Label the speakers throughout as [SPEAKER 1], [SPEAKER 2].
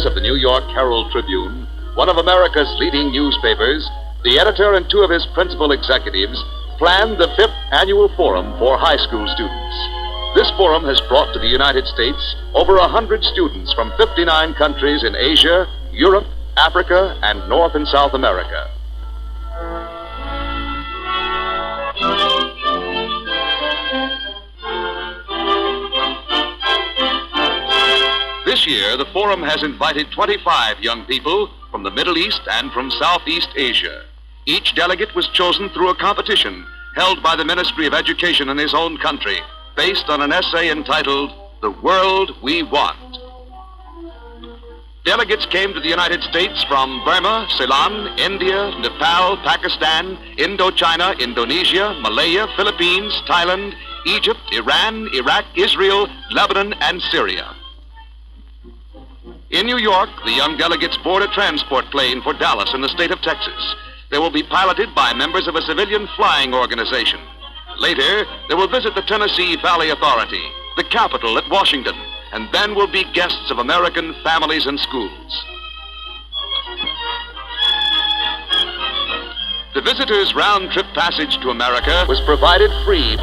[SPEAKER 1] of the New York Herald Tribune, one of America's leading newspapers, the editor and two of his principal executives planned the 5th Annual Forum for High School Students. This forum has brought to the United States over 100 students from 59 countries in Asia, Europe, Africa, and North and South America. This year, the forum has invited 25 young people from the Middle East and from Southeast Asia. Each delegate was chosen through a competition held by the Ministry of Education in his own country, based on an essay entitled, "The World We Want." Delegates came to the United States from Burma, Ceylon, India, Nepal, Pakistan, Indochina, Indonesia, Malaya, Philippines, Thailand, Egypt, Iran, Iraq, Israel, Lebanon, and Syria. In New York, the young delegates board a transport plane for Dallas in the state of Texas. They will be piloted by members of a civilian flying organization. Later, they will visit the Tennessee Valley Authority, the Capitol at Washington, and then will be guests of American families and schools. The visitors' round-trip passage to America was provided free.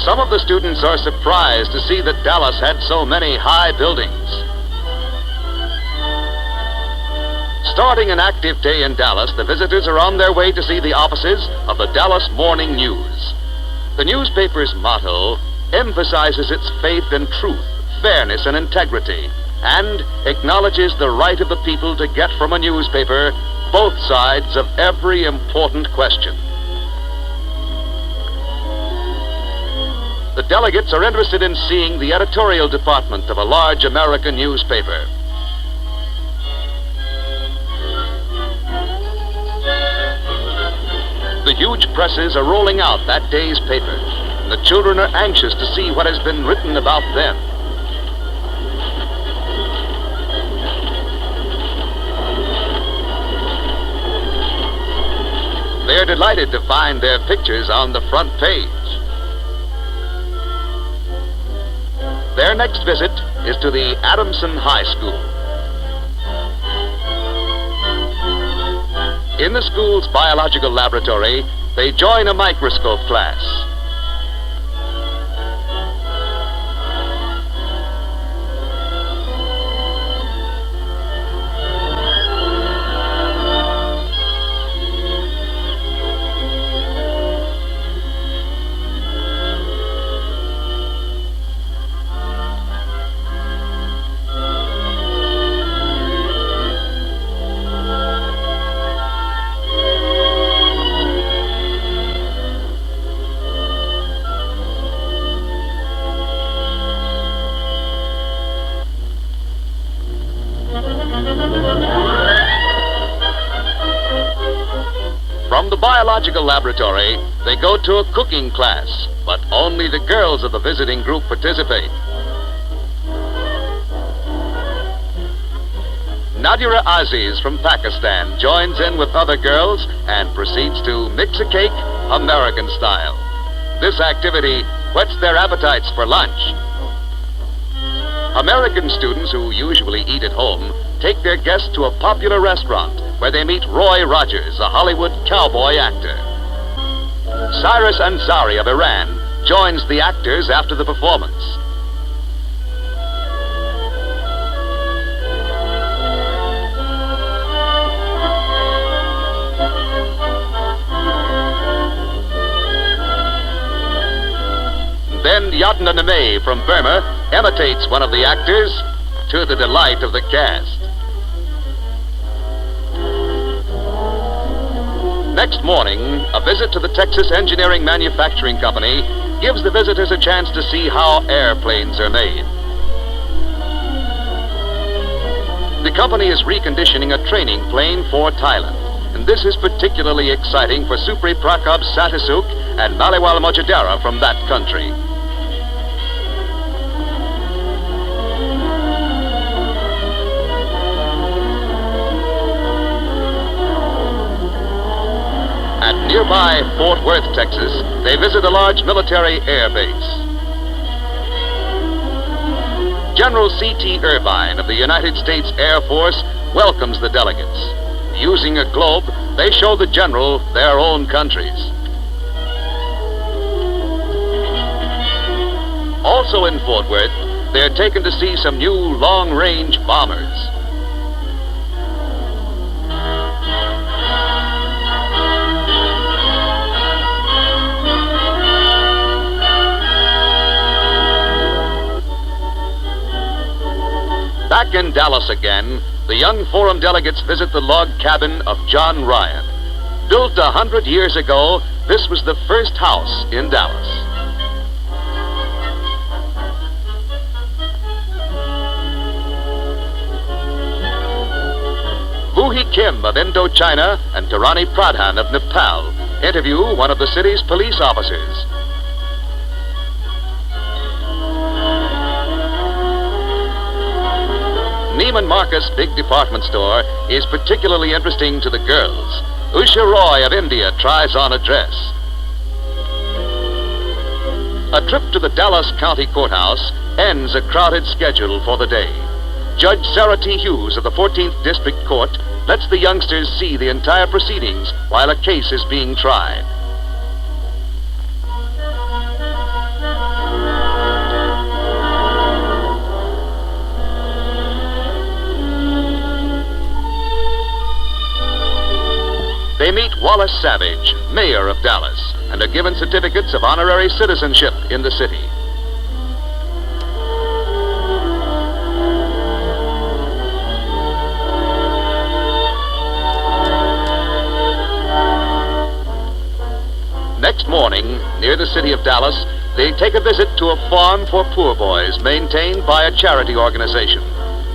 [SPEAKER 1] Some of the students are surprised to see that Dallas had so many high buildings. Starting an active day in Dallas, the visitors are on their way to see the offices of the Dallas Morning News. The newspaper's motto emphasizes its faith in truth, fairness, and integrity, and acknowledges the right of the people to get from a newspaper both sides of every important question. The delegates are interested in seeing the editorial department of a large American newspaper. The huge presses are rolling out that day's paper, and the children are anxious to see what has been written about them. They are delighted to find their pictures on the front page. Their next visit is to the Amerasinghe High School. In the school's biological laboratory, they join a microscope class. From the biological laboratory, they go to a cooking class, but only the girls of the visiting group participate. Nadira Aziz from Pakistan joins in with other girls and proceeds to mix a cake American style. This activity whets their appetites for lunch. American students who usually eat at home take their guests to a popular restaurant where they meet Roy Rogers, a Hollywood cowboy actor. Cyrus Ansari of Iran joins the actors after the performance. Then Yadna Name from Burma imitates one of the actors to the delight of the cast. Next morning, a visit to the Texas Engineering Manufacturing Company gives the visitors a chance to see how airplanes are made. The company is reconditioning a training plane for Thailand, and this is particularly exciting for Supri Prakab Satisuk and Maliwal Mojadera from that country. nearby Fort Worth, Texas, they visit a large military air base. General C.T. Irvine of the United States Air Force welcomes the delegates. Using a globe, they show the general their own countries. Also in Fort Worth, they're taken to see some new long-range bombers. Back in Dallas again, the young Forum delegates visit the log cabin of John Ryan. Built 100 years ago, this was the first house in Dallas. Buhi Kim of Indochina and Tarani Pradhan of Nepal interview one of the city's police officers. Neiman Marcus' big department store is particularly interesting to the girls. Usha Roy of India tries on a dress. A trip to the Dallas County Courthouse ends a crowded schedule for the day. Judge Sarah T. Hughes of the 14th District Court lets the youngsters see the entire proceedings while a case is being tried. They meet Wallace Savage, mayor of Dallas, and are given certificates of honorary citizenship in the city. Next morning, near the city of Dallas, they take a visit to a farm for poor boys maintained by a charity organization.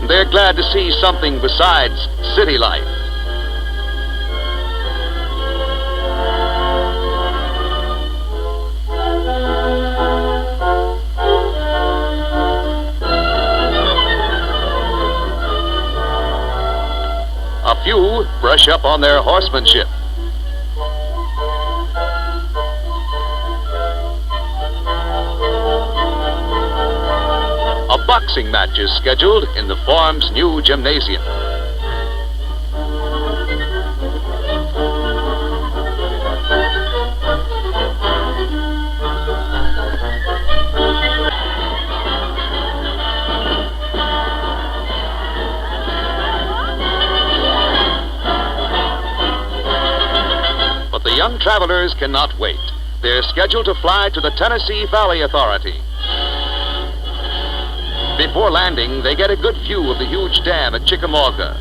[SPEAKER 1] They're glad to see something besides city life. A few brush up on their horsemanship. A boxing match is scheduled in the farm's new gymnasium. But the young travelers cannot wait. They're scheduled to fly to the Tennessee Valley Authority. Before landing, they get a good view of the huge dam at Chickamauga.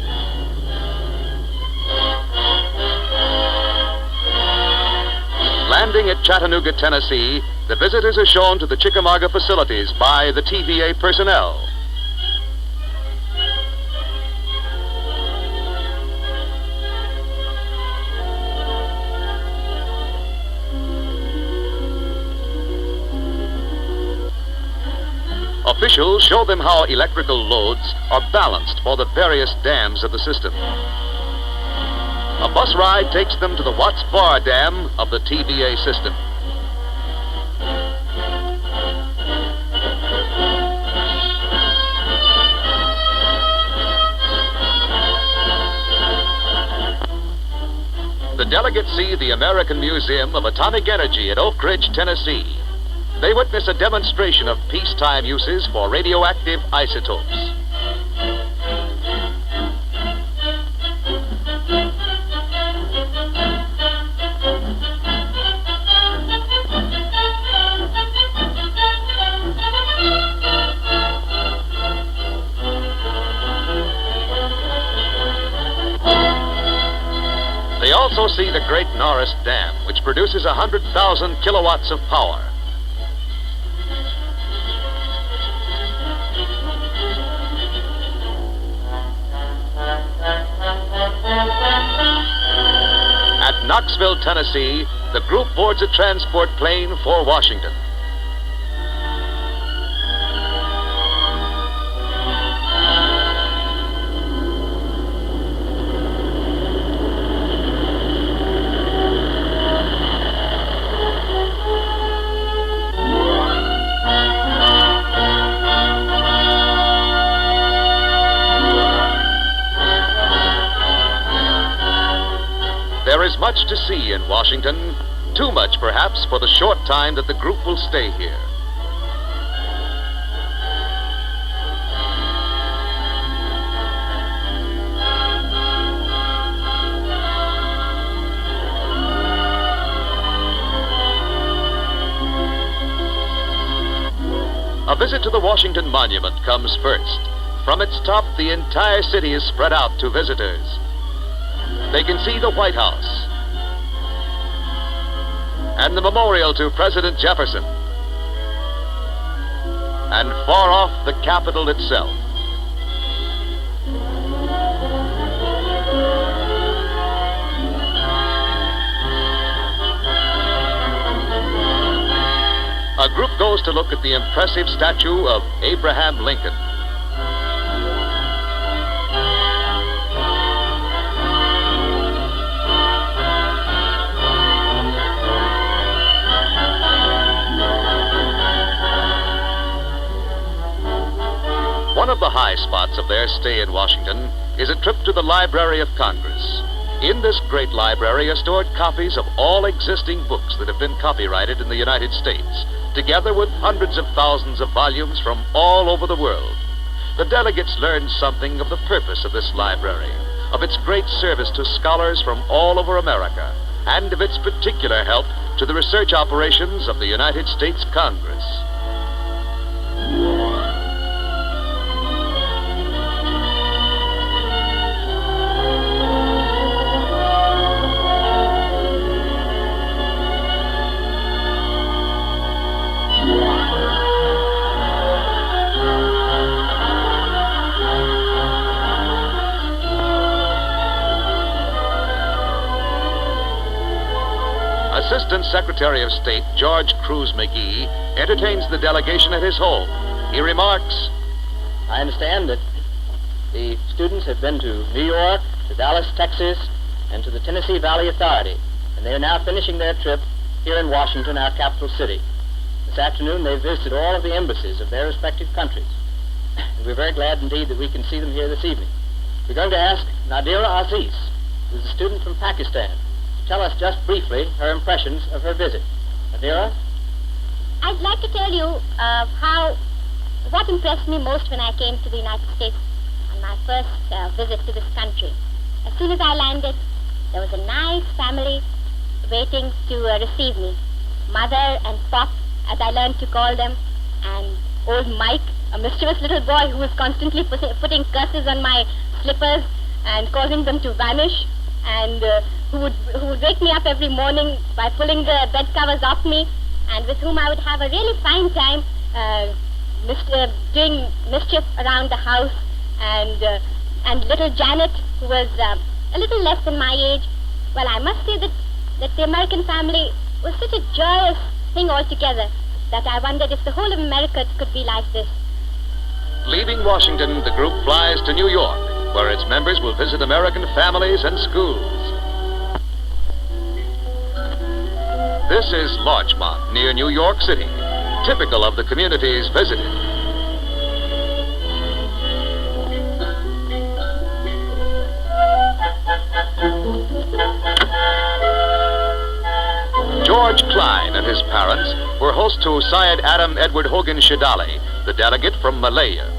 [SPEAKER 1] Landing at Chattanooga, Tennessee, the visitors are shown to the Chickamauga facilities by the TVA personnel. Officials show them how electrical loads are balanced for the various dams of the system. A bus ride takes them to the Watts Bar Dam of the TVA system. The delegates see the American Museum of Atomic Energy at Oak Ridge, Tennessee. They witness a demonstration of peacetime uses for radioactive isotopes. They also see the Great Norris Dam, which produces 100,000 kilowatts of power. At Knoxville, Tennessee, the group boards a transport plane for Washington. There is much to see in Washington, too much perhaps for the short time that the group will stay here. A visit to the Washington Monument comes first. From its top, the entire city is spread out to visitors. They can see the White House and the memorial to President Jefferson, and far off, the Capitol itself. A group goes to look at the impressive statue of Abraham Lincoln. One of the high spots of their stay in Washington is a trip to the Library of Congress. In this great library are stored copies of all existing books that have been copyrighted in the United States, together with hundreds of thousands of volumes from all over the world. The delegates learned something of the purpose of this library, of its great service to scholars from all over America, and of its particular help to the research operations of the United States Congress. Assistant Secretary of State George Cruz McGee entertains the delegation at his home. He remarks,
[SPEAKER 2] I understand that the students have been to New York, to Dallas, Texas, and to the Tennessee Valley Authority, and they are now finishing their trip here in Washington, our capital city. This afternoon they visited all of the embassies of their respective countries, and we're very glad indeed that we can see them here this evening. We're going to ask Nadira Aziz, who's a student from Pakistan, tell us just briefly her impressions of her visit. Nadira?
[SPEAKER 3] I'd like to tell you what impressed me most when I came to the United States on my first visit to this country. As soon as I landed, there was a nice family waiting to receive me. Mother and Pop, as I learned to call them, and old Mike, a mischievous little boy who was constantly putting curses on my slippers and causing them to vanish, and who would wake me up every morning by pulling the bed covers off me, and with whom I would have a really fine time doing mischief around the house, and little Janet, who was a little less than my age. Well, I must say that the American family was such a joyous thing altogether that I wondered if the whole of America could be like this.
[SPEAKER 1] Leaving Washington, the group flies to New York, where its members will visit American families and schools. This is Larchmont, near New York City, typical of the communities visited. George Klein and his parents were host to Syed Adam Edward Hogan Shidali, the delegate from Malaya.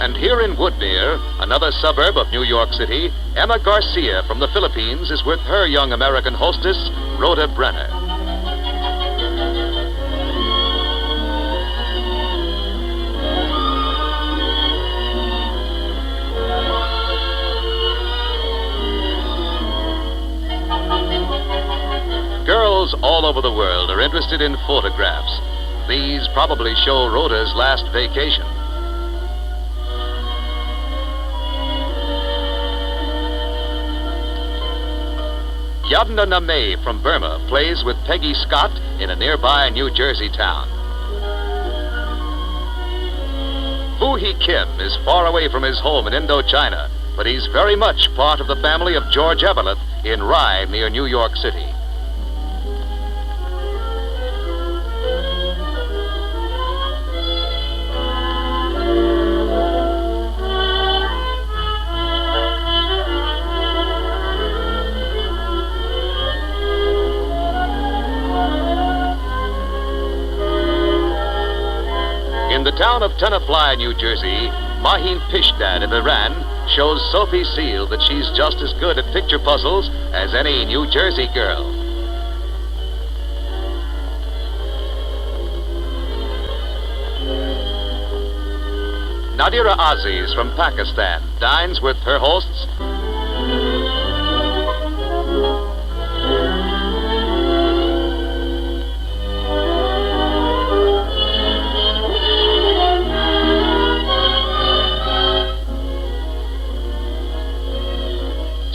[SPEAKER 1] And here in Woodmere, another suburb of New York City, Emma Garcia from the Philippines is with her young American hostess, Rhoda Brenner. Girls all over the world are interested in photographs. These probably show Rhoda's last vacation. Yadna Name from Burma plays with Peggy Scott in a nearby New Jersey town. Fu Hee Kim is far away from his home in Indochina, but he's very much part of the family of George Eveleth in Rye near New York City. In the town of Tenafly, New Jersey, Mahin Pishdad of Iran shows Sophie Seal that she's just as good at picture puzzles as any New Jersey girl. Nadira Aziz from Pakistan dines with her hosts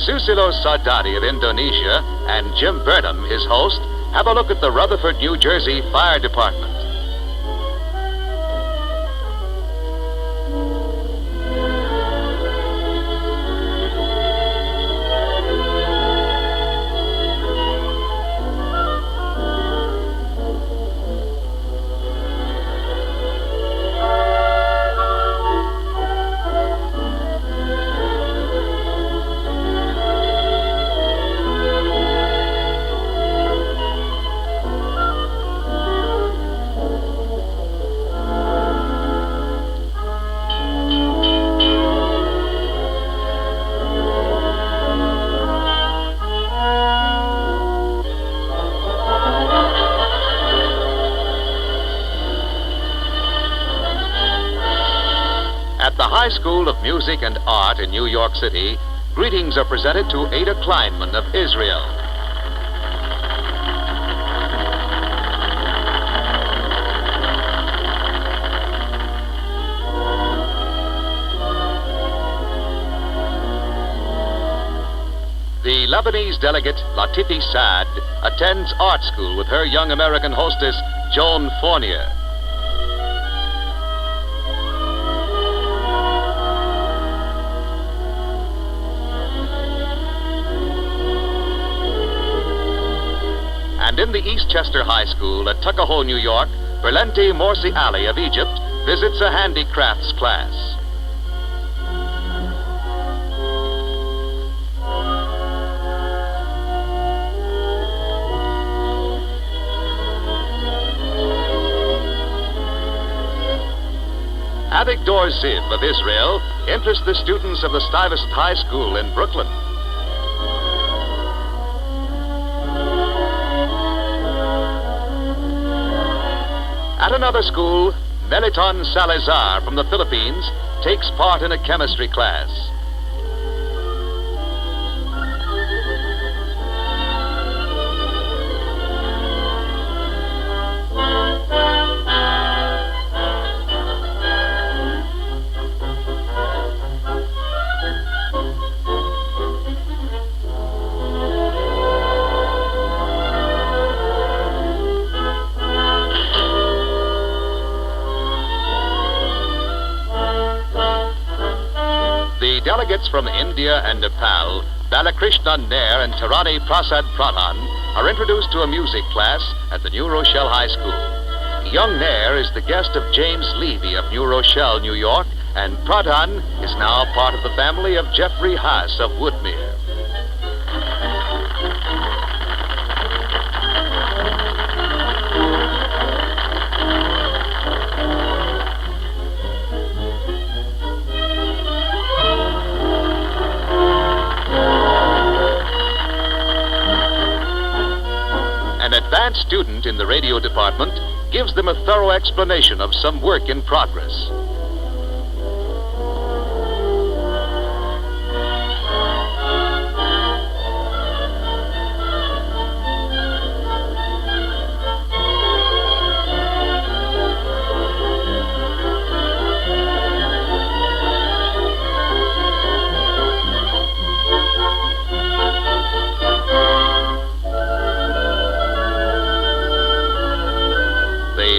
[SPEAKER 1] Susilo Sardadi of Indonesia and Jim Burnham, his host, have a look at the Rutherford, New Jersey Fire Department. At the High School of Music and Art in New York City, greetings are presented to Ada Kleinman of Israel. The Lebanese delegate Latifi Saad attends art school with her young American hostess Joan Fournier. And in the Eastchester High School at Tuckahoe, New York, Berlenti Morsi Ali of Egypt visits a handicrafts class. Avigdor Ziv of Israel interests the students of the Stuyvesant High School in Brooklyn. At another school, Meliton Salazar from the Philippines takes part in a chemistry class. Delegates from India and Nepal, Balakrishna Nair and Tarani Prasad Pradhan, are introduced to a music class at the New Rochelle High School. Young Nair is the guest of James Levy of New Rochelle, New York, and Pradhan is now part of the family of Jeffrey Haas of Woodmere. Advanced student in the radio department gives them a thorough explanation of some work in progress.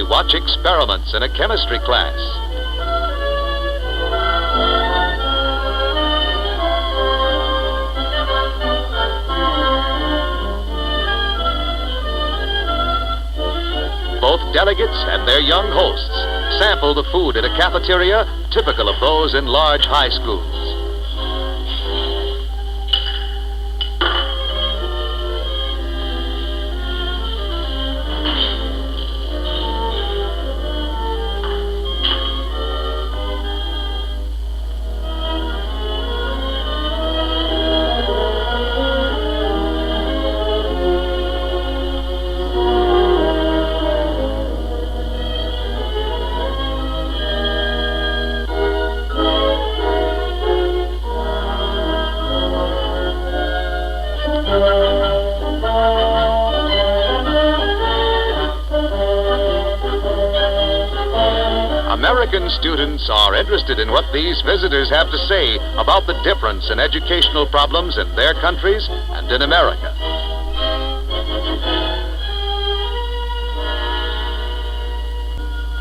[SPEAKER 1] Watch experiments in a chemistry class. delegates and their young hosts sample the food at a cafeteria typical of those in large high schools. American students are interested in what these visitors have to say about the difference in educational problems in their countries and in America.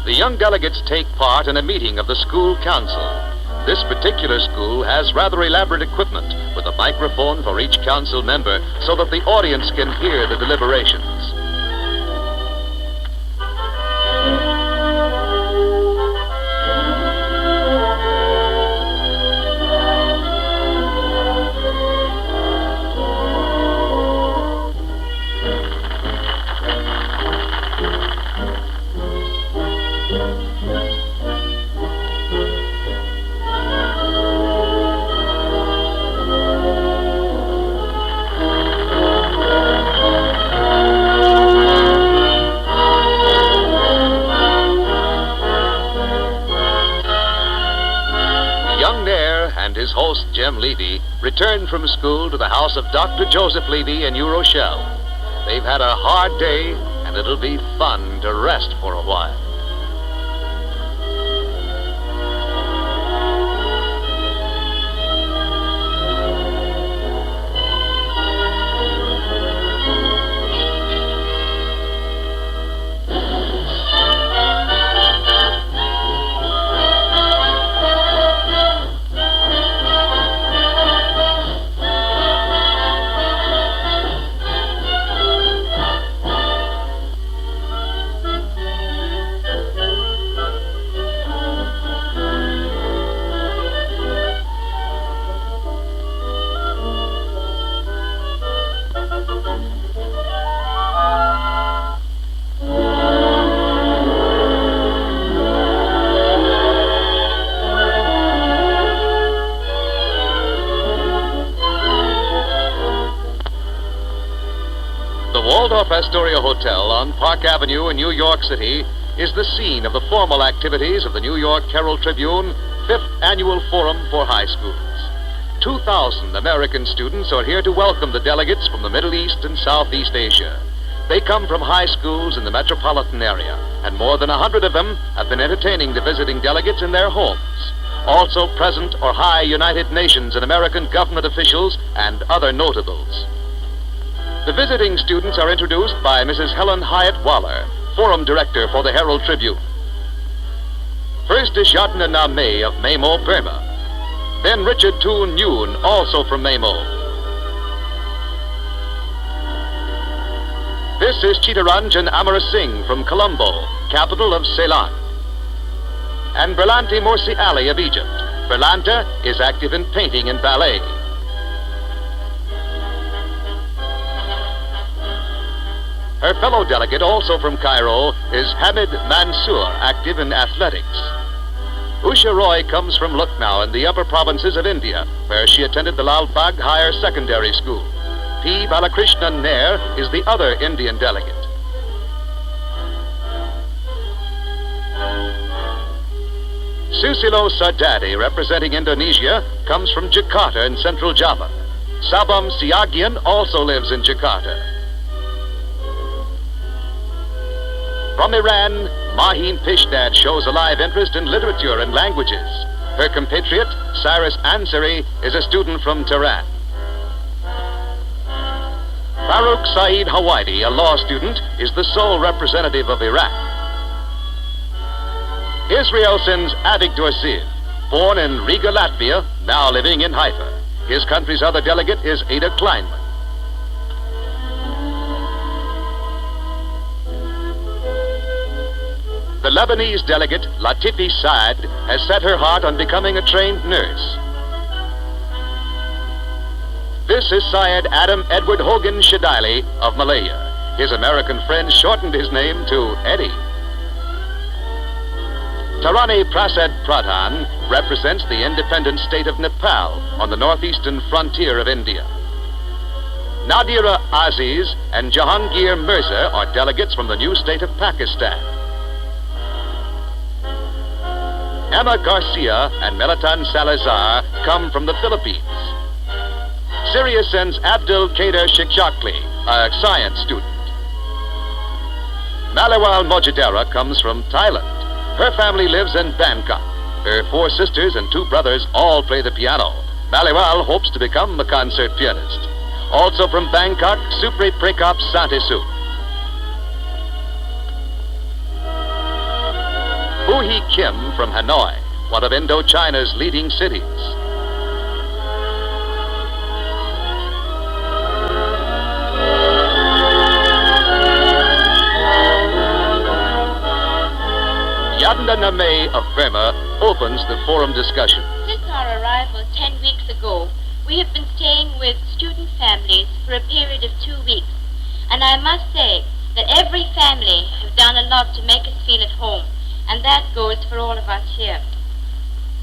[SPEAKER 1] The young delegates take part in a meeting of the school council. This particular school has rather elaborate equipment with a microphone for each council member so that the audience can hear the deliberations. And his host, Jim Levy, returned from school to the house of Dr. Joseph Levy in New Rochelle. They've had a hard day, and it'll be fun to rest for a while. Waldorf Astoria Hotel on Park Avenue in New York City is the scene of the formal activities of the New York Herald Tribune 5th Annual Forum for High Schools. 2,000 American students are here to welcome the delegates from the Middle East and Southeast Asia. They come from high schools in the metropolitan area, and more than 100 of them have been entertaining the visiting delegates in their homes. Also present are high United Nations and American government officials and other notables. The visiting students are introduced by Mrs. Helen Hyatt Waller, Forum Director for the Herald Tribune. First is Yadna Name of Memo, Burma. Then Richard Toon Yoon, also from Memo. This is Chittaranjan Amerasinghe from Colombo, capital of Ceylon. And Berlanti Morsi Ali of Egypt. Berlanta is active in painting and ballet. Her fellow delegate, also from Cairo, is Hamid Mansour, active in athletics. Usha Roy comes from Lucknow in the upper provinces of India, where she attended the Lal Bagh Higher Secondary School. P. Balakrishnan Nair is the other Indian delegate. Susilo Sardadi, representing Indonesia, comes from Jakarta in central Java. Sabam Siagian also lives in Jakarta. From Iran, Mahim Pishdad shows a live interest in literature and languages. Her compatriot, Cyrus Ansari, is a student from Tehran. Farouk Saeed Hawaidi, a law student, is the sole representative of Iraq. Israel sends Avigdor Ziv, born in Riga, Latvia, now living in Haifa. His country's other delegate is Ada Kleinman. The Lebanese delegate, Latifi Saad, has set her heart on becoming a trained nurse. This is Syed Adam Edward Hogan Shadaili of Malaya. His American friend shortened his name to Eddie. Tarani Prasad Pradhan represents the independent state of Nepal on the northeastern frontier of India. Nadira Aziz and Jahangir Mirza are delegates from the new state of Pakistan. Emma Garcia and Melatan Salazar come from the Philippines. Syria sends Abdul Kader Shikshakli, a science student. Maliwal Mojadera comes from Thailand. Her family lives in Bangkok. Her 4 sisters and 2 brothers all play the piano. Maliwal hopes to become a concert pianist. Also from Bangkok, Supri Prekap Santisu. Hu Hee Kim from Hanoi, one of Indochina's leading cities. Yadna Name of Burma opens the forum discussion.
[SPEAKER 4] Since our arrival 10 weeks ago, we have been staying with student families for a period of 2 weeks. And I must say that every family have done a lot to make us feel at home. And that goes for all of us here.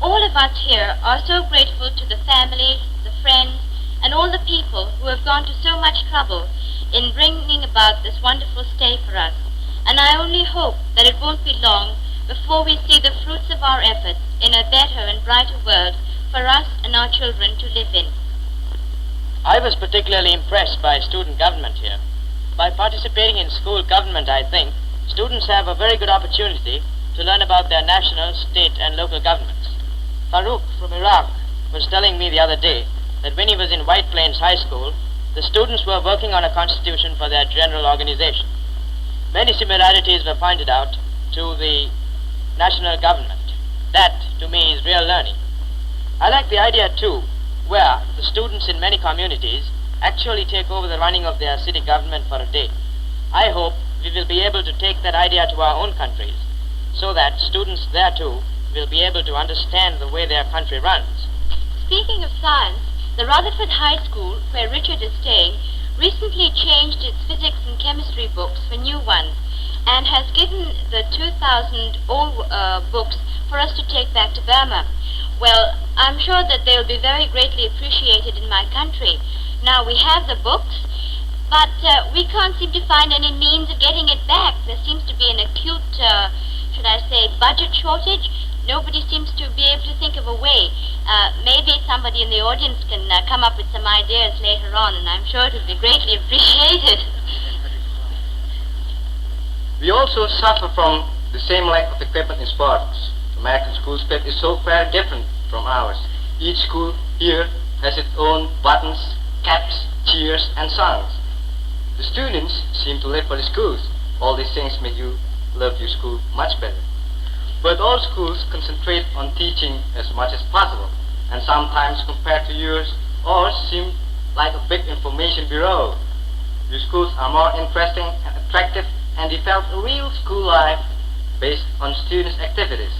[SPEAKER 4] All of us here are so grateful to the families, the friends, and all the people who have gone to so much trouble in bringing about this wonderful stay for us. And I only hope that it won't be long before we see the fruits of our efforts in a better and brighter world for us and our children to live in.
[SPEAKER 2] I was particularly impressed by student government here. By participating in school government, I think, students have a very good opportunity to learn about their national, state, and local governments. Farouk from Iraq was telling me the other day that when he was in White Plains High School, the students were working on a constitution for their general organization. Many similarities were pointed out to the national government. That, to me, is real learning. I like the idea, too, where the students in many communities actually take over the running of their city government for a day. I hope we will be able to take that idea to our own countries, so that students there, too, will be able to understand the way their country runs.
[SPEAKER 4] Speaking of science, the Rutherford High School, where Richard is staying, recently changed its physics and chemistry books for new ones, and has given the 2,000 old books for us to take back to Burma. Well, I'm sure that they will be very greatly appreciated in my country. Now, we have the books, but we can't seem to find any means of getting it back. There seems to be an acute, should I say, budget shortage. Nobody seems to be able to think of a way. Maybe somebody in the audience can come up with some ideas later on, and I'm sure it will be greatly appreciated.
[SPEAKER 5] We also suffer from the same lack of equipment in sports. American school spirit is so very different from ours. Each school here has its own buttons, caps, cheers, and songs. The students seem to live for the schools. All these things make you love your school much better. But all schools concentrate on teaching as much as possible, and sometimes compared to yours, ours seem like a big information bureau. Your schools are more interesting and attractive and develop a real school life based on students' activities.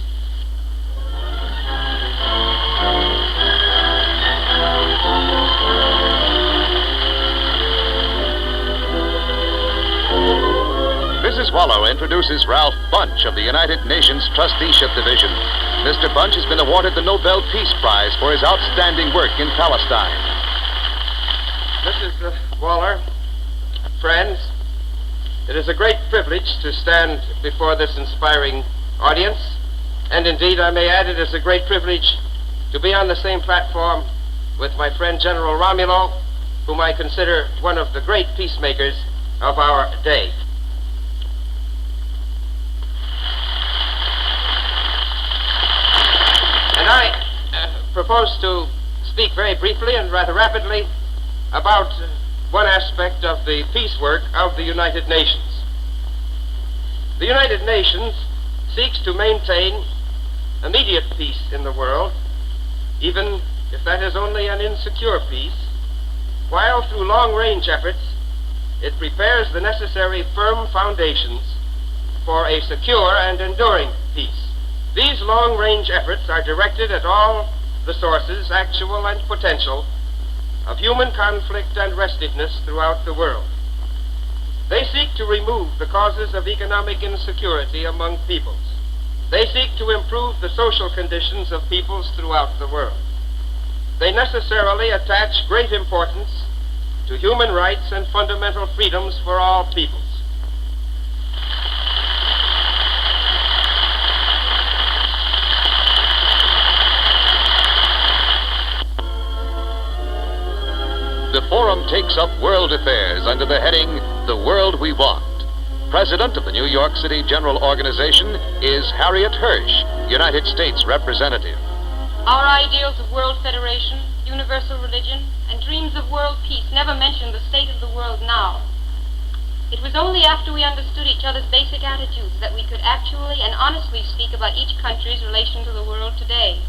[SPEAKER 1] Mrs. Waller introduces Ralph Bunch of the United Nations Trusteeship Division. Mr. Bunch has been awarded the Nobel Peace Prize for his outstanding work in Palestine.
[SPEAKER 6] Mrs. Waller, friends, it is a great privilege to stand before this inspiring audience, and indeed, I may add, it is a great privilege to be on the same platform with my friend General Romulo, whom I consider one of the great peacemakers of our day. And I propose to speak very briefly and rather rapidly about one aspect of the peace work of the United Nations. The United Nations seeks to maintain immediate peace in the world, even if that is only an insecure peace, while through long-range efforts it prepares the necessary firm foundations for a secure and enduring peace. These long-range efforts are directed at all the sources, actual and potential, of human conflict and restiveness throughout the world. They seek to remove the causes of economic insecurity among peoples. They seek to improve the social conditions of peoples throughout the world. They necessarily attach great importance to human rights and fundamental freedoms for all peoples.
[SPEAKER 1] The forum takes up world affairs under the heading, The World We Want. President of the New York City General Organization is Harriet Hirsch, United States Representative.
[SPEAKER 7] Our ideals of world federation, universal religion, and dreams of world peace never mention the state of the world now. It was only after we understood each other's basic attitudes that we could actually and honestly speak about each country's relation to the world today.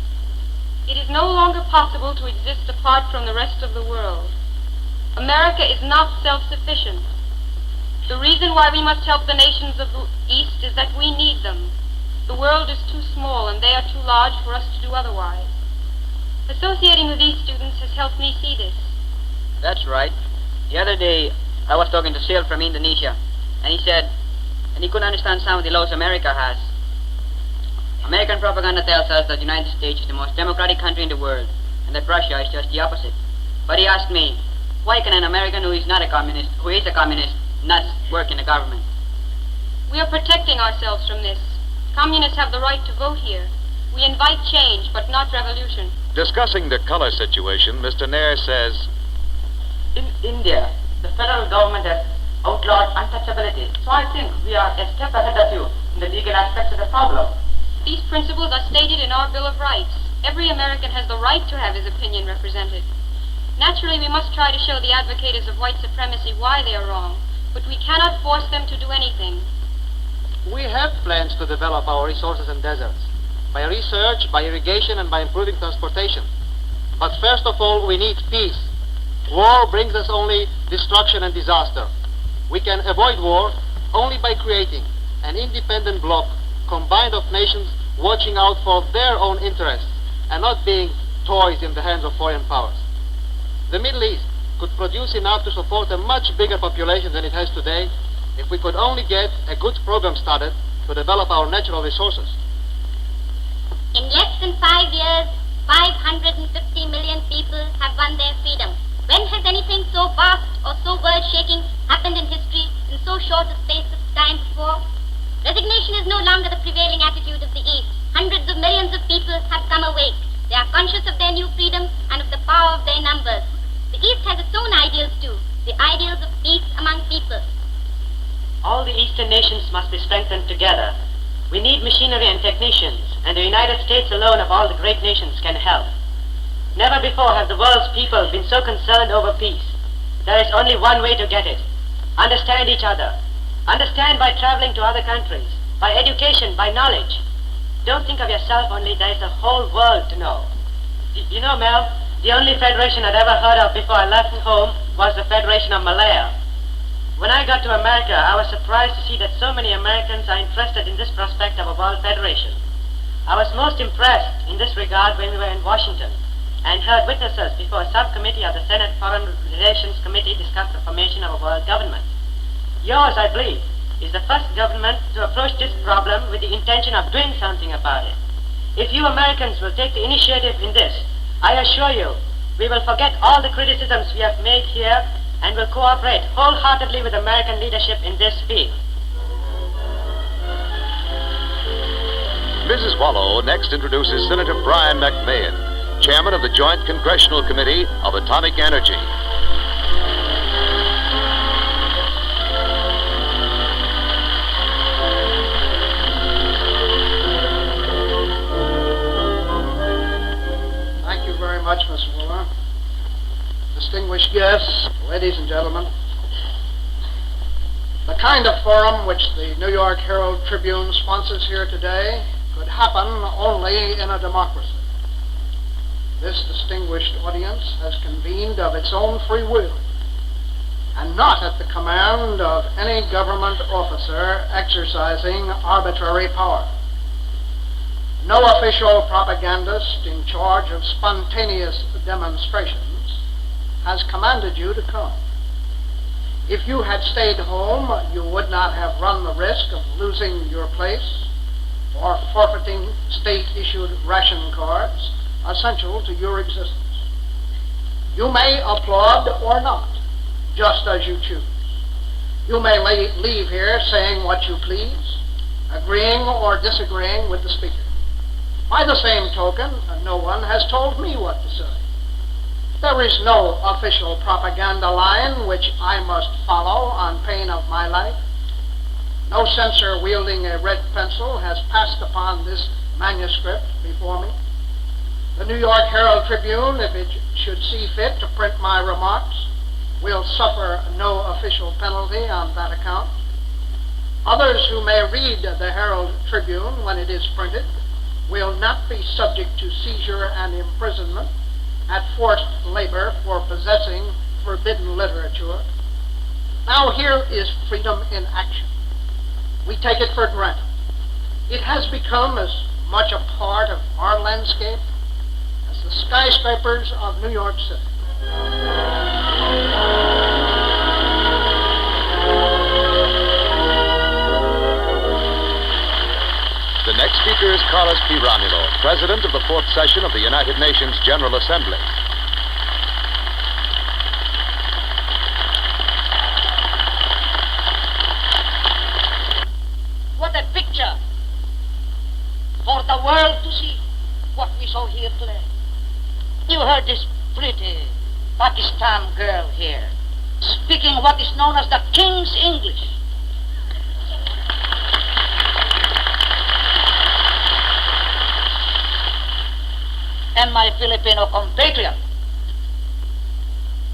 [SPEAKER 7] It is no longer possible to exist apart from the rest of the world. America is not self-sufficient. The reason why we must help the nations of the East is that we need them. The world is too small and they are too large for us to do otherwise. Associating with these students has helped me see this.
[SPEAKER 2] That's right. The other day, I was talking to Sil from Indonesia, and he said, and he couldn't understand some of the laws America has. American propaganda tells us that the United States is the most democratic country in the world, and that Russia is just the opposite. But he asked me, why can an American who is a communist, not work in the government?
[SPEAKER 7] We are protecting ourselves from this. Communists have the right to vote here. We invite change, but not revolution.
[SPEAKER 1] Discussing the color situation, Mr. Nair says,
[SPEAKER 5] In India, the federal government has outlawed untouchability, so I think we are a step ahead of you in the legal aspects of the problem.
[SPEAKER 7] These principles are stated in our Bill of Rights. Every American has the right to have his opinion represented. Naturally, we must try to show the advocates of white supremacy why they are wrong, but we cannot force them to do anything.
[SPEAKER 8] We have plans to develop our resources and deserts, by research, by irrigation, and by improving transportation. But first of all, we need peace. War brings us only destruction and disaster. We can avoid war only by creating an independent bloc combined of nations watching out for their own interests and not being toys in the hands of foreign powers. The Middle East could produce enough to support a much bigger population than it has today if we could only get a good program started to develop our natural resources.
[SPEAKER 3] In less than 5 years, 550 million people have won their freedom. When has anything so vast or so world-shaking happened in history in so short a space of time before? Resignation is no longer the prevailing attitude of the East. Hundreds of millions of people have come awake. They are conscious of their new freedom and of the power of their numbers. The East has its own ideals too, the ideals of peace among people.
[SPEAKER 5] All the Eastern nations must be strengthened together. We need machinery and technicians, and the United States alone of all the great nations can help. Never before have the world's people been so concerned over peace. There is only one way to get it. Understand each other. Understand by traveling to other countries, by education, by knowledge. Don't think of yourself only, there is a whole world to know. You know, Mel, the only federation I'd ever heard of before I left home was the Federation of Malaya. When I got to America, I was surprised to see that so many Americans are interested in this prospect of a world federation. I was most impressed in this regard when we were in Washington and heard witnesses before a subcommittee of the Senate Foreign Relations Committee discuss the formation of a world government. Yours, I believe, is the first government to approach this problem with the intention of doing something about it. If you Americans will take the initiative in this, I assure you, we will forget all the criticisms we have made here and will cooperate wholeheartedly with American leadership in this field.
[SPEAKER 1] Mrs. Wallow next introduces Senator Brian McMahon, chairman of the Joint Congressional Committee of Atomic Energy.
[SPEAKER 8] Thank you very much, Mr. Muller. Distinguished guests, ladies and gentlemen, the kind of forum which the New York Herald Tribune sponsors here today could happen only in a democracy. This distinguished audience has convened of its own free will.
[SPEAKER 9] and not at the command of any government officer exercising arbitrary power. No official propagandist in charge of spontaneous demonstrations has commanded you to come. If you had stayed home, you would not have run the risk of losing your place or forfeiting state-issued ration cards essential to your existence. You may applaud or not, just as you choose. You may leave here saying what you please, agreeing or disagreeing with the speaker. By the same token, no one has told me what to say. There is no official propaganda line which I must follow on pain of my life. No censor wielding a red pencil has passed upon this manuscript before me. The New York Herald Tribune, if it should see fit to print my remarks, will suffer no official penalty on that account. Others who may read the Herald Tribune when it is printed will not be subject to seizure and imprisonment at forced labor for possessing forbidden literature. Now here is freedom in action. We take it for granted. It has become as much a part of our landscape as the skyscrapers of New York City.
[SPEAKER 1] The next speaker is Carlos P. Romulo, President of the Fourth Session of the United Nations General Assembly.
[SPEAKER 10] What a picture for the world to see what we saw here today. You heard this pretty Pakistan girl here speaking what is known as the King's English. And my Filipino compatriot,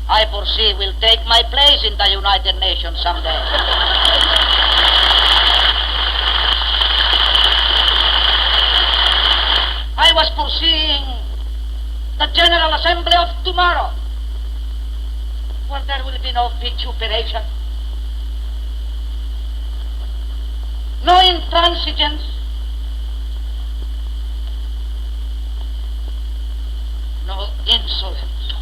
[SPEAKER 10] I foresee, will take my place in the United Nations someday. I was foreseeing the General Assembly of tomorrow, where there will be no vituperation, no intransigence, no insolence.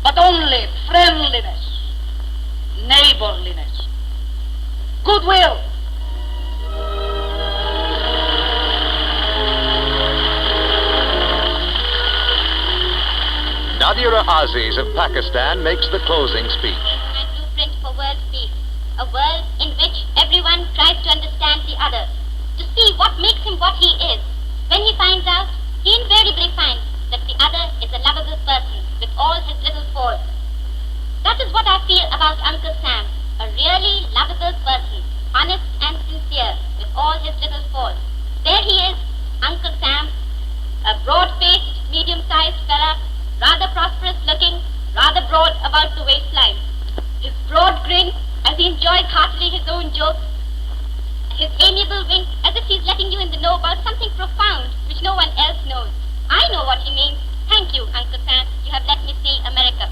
[SPEAKER 10] But only friendliness, neighborliness, goodwill.
[SPEAKER 1] Nadira Aziz of Pakistan makes the closing speech.
[SPEAKER 3] My blueprint for world peace. A world in which everyone tries to understand the other, to see what makes him what he is. When he finds out, he invariably finds that the other is a lovable person with all his little faults. That is what I feel about Uncle Sam, a really lovable person, honest and sincere with all his little faults. There he is, Uncle Sam, a broad-faced, medium-sized fella, rather prosperous looking, rather broad about the waistline. His broad grin as he enjoys heartily his own jokes, his amiable wink as if he's letting you in the know about something profound which no one else knows. I know what he means. Thank you, Uncle Sam. You have let me see America.